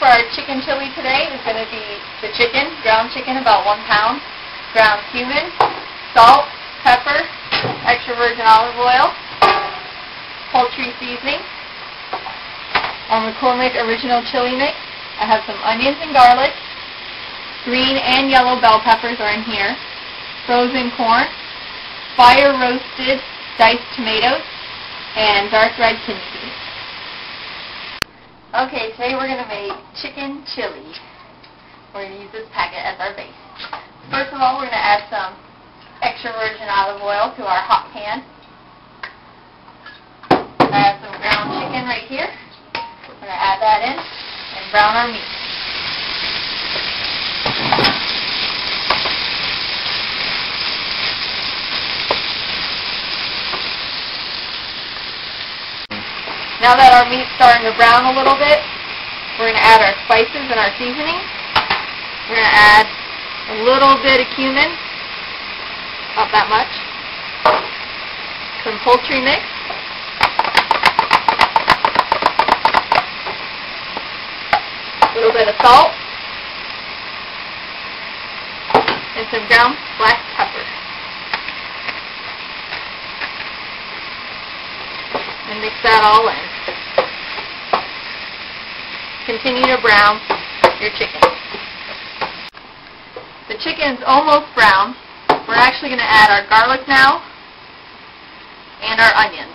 for our chicken chili today is going to be the chicken, ground chicken, about 1 pound, ground cumin, salt, pepper, extra virgin olive oil, poultry seasoning. Our McCormick original chili mix. I have some onions and garlic. Green and yellow bell peppers are in here. Frozen corn, fire roasted diced tomatoes, and dark red kidney beans. Okay, today we're going to make chicken chili. We're going to use this packet as our base. First of all, we're going to add some extra virgin olive oil to our hot pan. I have some ground chicken right here. We're going to add that in and brown our meat. Now that our meat's starting to brown a little bit, we're going to add our spices and our seasoning. We're going to add a little bit of cumin, about that much, some poultry mix, a little bit of salt, and some ground black pepper. And mix that all in. Continue to brown your chicken. The chicken's almost brown. We're actually going to add our garlic now and our onions.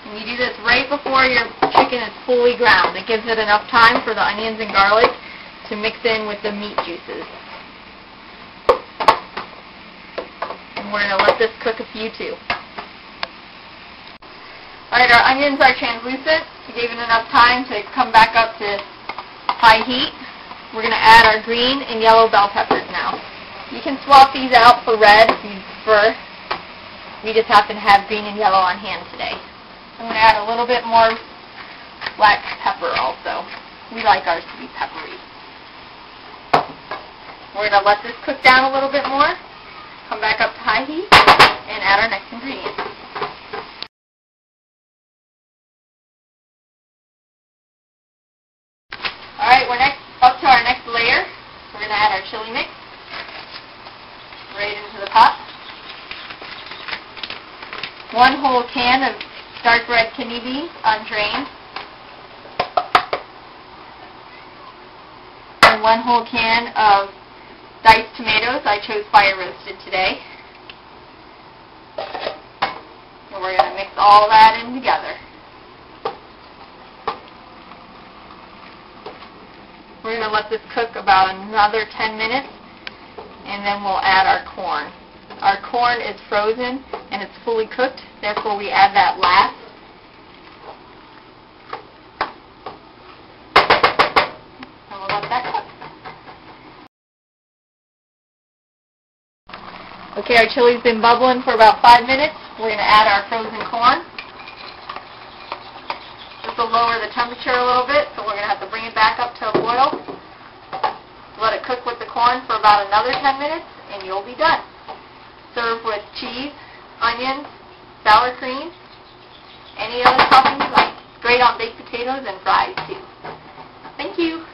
And you do this right before your chicken is fully ground. It gives it enough time for the onions and garlic to mix in with the meat juices. And we're going to let this cook a few too. Alright, our onions are translucent. We gave it enough time to come back up to high heat. We're going to add our green and yellow bell peppers now. You can swap these out for red if you prefer. We just happen to have green and yellow on hand today. I'm going to add a little bit more black pepper also. We like ours to be peppery. We're going to let this cook down a little bit more, come back up to high heat, and add our next ingredient. Alright, we're up to our next layer. We're going to add our chili mix right into the pot. 1 whole can of dark red kidney beans, undrained. And 1 whole can of diced tomatoes. I chose fire roasted today. And we're going to mix all that in together. We're going to let this cook about another 10 minutes, and then we'll add our corn. Our corn is frozen, and it's fully cooked, therefore we add that last. And we'll let that cook. Okay, our chili's been bubbling for about 5 minutes. We're going to add our frozen corn. This will lower the temperature a little bit, so we're going to have to bring it back up to a boil. Let it cook with the corn for about another 10 minutes, and you'll be done. Serve with cheese, onions, sour cream, any other topping you like. It's great on baked potatoes and fries, too. Thank you.